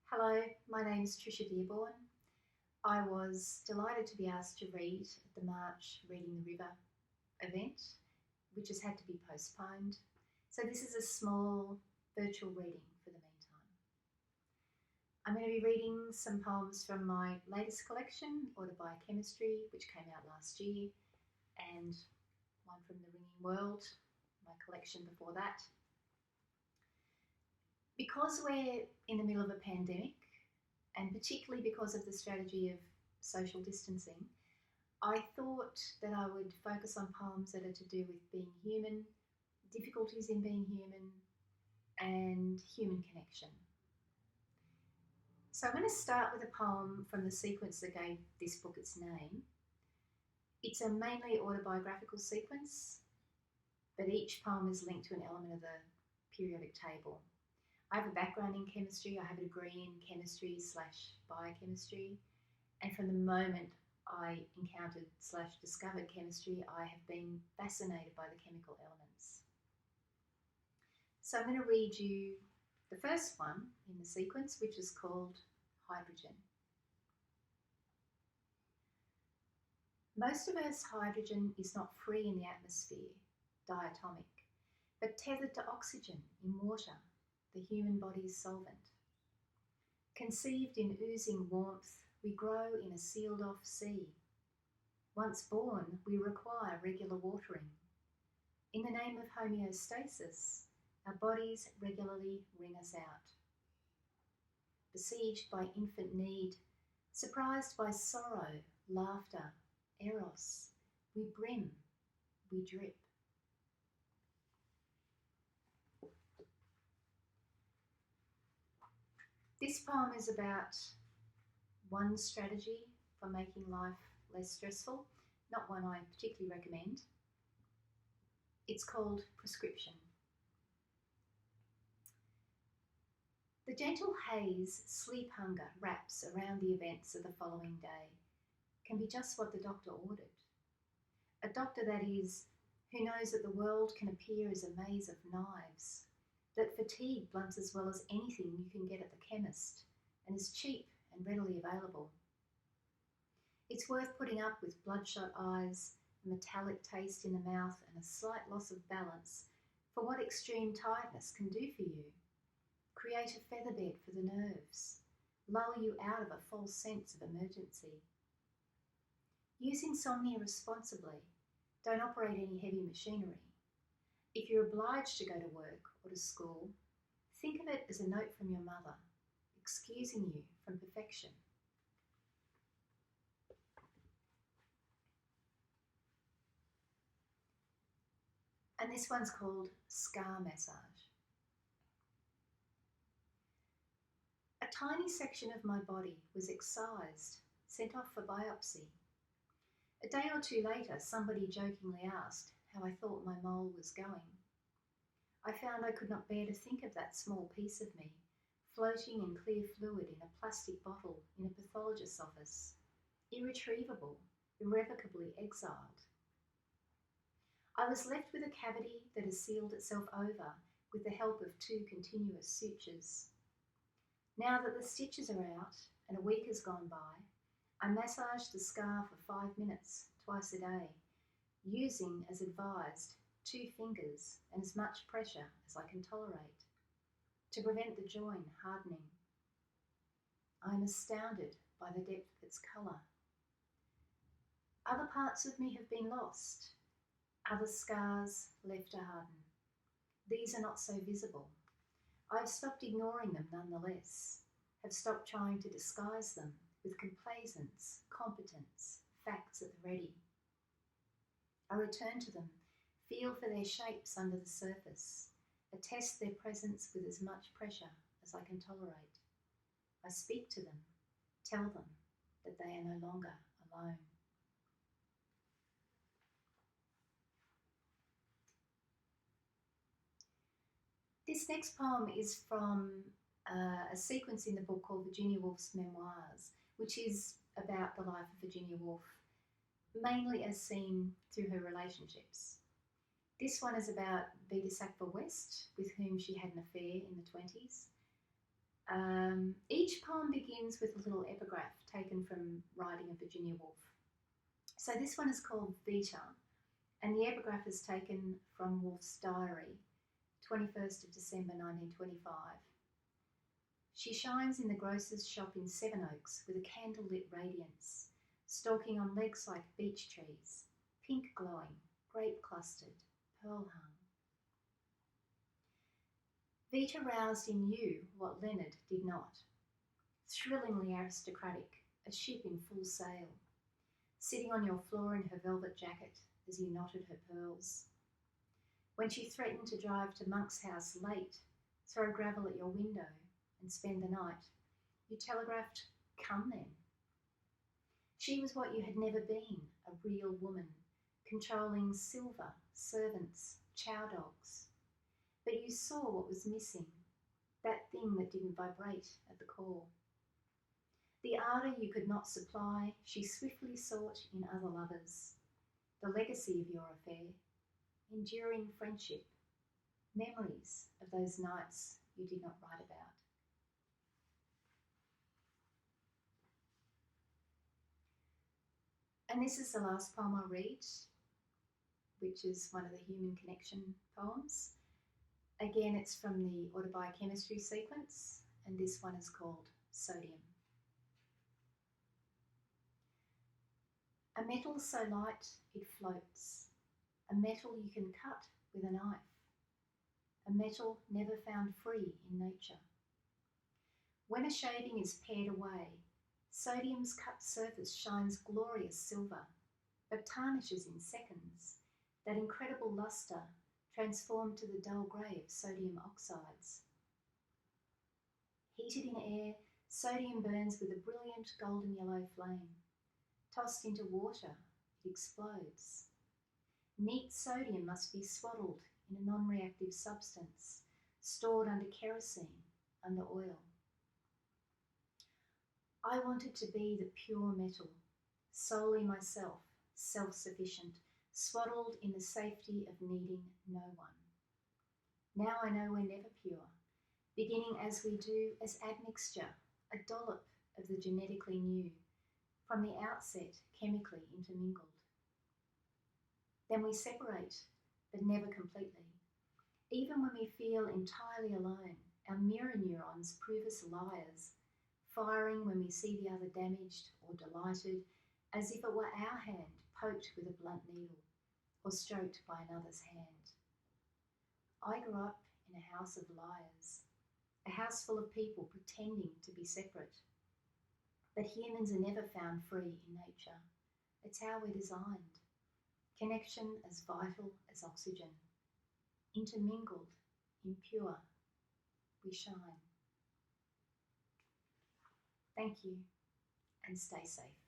Hello, my name is Tricia Dearborn. I was delighted to be asked to read at the March Reading the River event, which has had to be postponed. So, this is a small virtual reading for the meantime. I'm going to be reading some poems from my latest collection, Autobiochemistry, which came out last year, and one from The Ringing World, my collection before that. Because we're in the middle of a pandemic, and particularly because of the strategy of social distancing, I thought that I would focus on poems that are to do with being human, difficulties in being human, and human connection. So I'm going to start with a poem from the sequence that gave this book its name. It's a mainly autobiographical sequence, but each poem is linked to an element of the periodic table. I have a background in chemistry. I have a degree in chemistry/biochemistry. And from the moment I encountered/discovered chemistry, I have been fascinated by the chemical elements. So I'm going to read you the first one in the sequence, which is called Hydrogen. Most of Earth's hydrogen is not free in the atmosphere, diatomic, but tethered to oxygen in water, the human body's solvent. Conceived in oozing warmth, we grow in a sealed-off sea. Once born, we require regular watering. In the name of homeostasis, our bodies regularly wring us out. Besieged by infant need, surprised by sorrow, laughter, eros, we brim, we drip. This poem is about one strategy for making life less stressful, not one I particularly recommend. It's called Prescription. The gentle haze sleep hunger wraps around the events of the following day can be just what the doctor ordered. A doctor, that is, who knows that the world can appear as a maze of knives, that fatigue blunts as well as anything you can get at the chemist, and is cheap and readily available. It's worth putting up with bloodshot eyes, a metallic taste in the mouth, and a slight loss of balance for what extreme tiredness can do for you. Create a featherbed for the nerves, lull you out of a false sense of emergency. Use insomnia responsibly. Don't operate any heavy machinery. If you're obliged to go to work or to school, think of it as a note from your mother, excusing you from perfection. And this one's called Scar Massage. A tiny section of my body was excised, sent off for biopsy. A day or two later, somebody jokingly asked how I thought my mole was going. I found I could not bear to think of that small piece of me, floating in clear fluid in a plastic bottle in a pathologist's office, irretrievable, irrevocably exiled. I was left with a cavity that has sealed itself over with the help of 2 continuous sutures. Now that the stitches are out and a week has gone by, I massage the scar for 5 minutes, twice a day, using, as advised, 2 fingers and as much pressure as I can tolerate, to prevent the join hardening. I am astounded by the depth of its colour. Other parts of me have been lost, other scars left to harden. These are not so visible. I've stopped ignoring them nonetheless, have stopped trying to disguise them with complaisance, competence, facts at the ready. I return to them, feel for their shapes under the surface, attest their presence with as much pressure as I can tolerate. I speak to them, tell them that they are no longer alone. This next poem is from a sequence in the book called Virginia Woolf's Memoirs, which is about the life of Virginia Woolf, mainly as seen through her relationships. This one is about Vita West, with whom she had an affair in the 20s. Each poem begins with a little epigraph taken from writing of Virginia Woolf. So this one is called Vita, and the epigraph is taken from Woolf's diary, 21st of December 1925. She shines in the grocer's shop in Sevenoaks with a candlelit radiance, stalking on legs like beech trees, pink glowing, grape clustered, pearl hung. Vita roused in you what Leonard did not. Thrillingly aristocratic, a ship in full sail, sitting on your floor in her velvet jacket as you knotted her pearls. When she threatened to drive to Monk's house late, throw gravel at your window and spend the night, you telegraphed, "Come then." She was what you had never been, a real woman, controlling silver, servants, chow dogs. But you saw what was missing, that thing that didn't vibrate at the core. The ardour you could not supply, she swiftly sought in other lovers. The legacy of your affair, enduring friendship, memories of those nights you did not write about. And this is the last poem I'll read, which is one of the Human Connection poems. Again, it's from the autobiochemistry sequence, and this one is called Sodium. A metal so light it floats, a metal you can cut with a knife, a metal never found free in nature. When a shaving is pared away, sodium's cut surface shines glorious silver, but tarnishes in seconds, that incredible lustre transformed to the dull grey of sodium oxides. Heated in air, sodium burns with a brilliant golden yellow flame. Tossed into water, it explodes. Neat sodium must be swaddled in a non-reactive substance, stored under kerosene, under oil. I wanted to be the pure metal, solely myself, self-sufficient, swaddled in the safety of needing no one. Now I know we're never pure, beginning as we do as admixture, a dollop of the genetically new, from the outset chemically intermingled. Then we separate, but never completely. Even when we feel entirely alone, our mirror neurons prove us liars, firing when we see the other damaged or delighted, as if it were our hand poked with a blunt needle or stroked by another's hand. I grew up in a house of liars, a house full of people pretending to be separate. But humans are never found free in nature. It's how we're designed. Connection as vital as oxygen. Intermingled, impure, we shine. Thank you, and stay safe.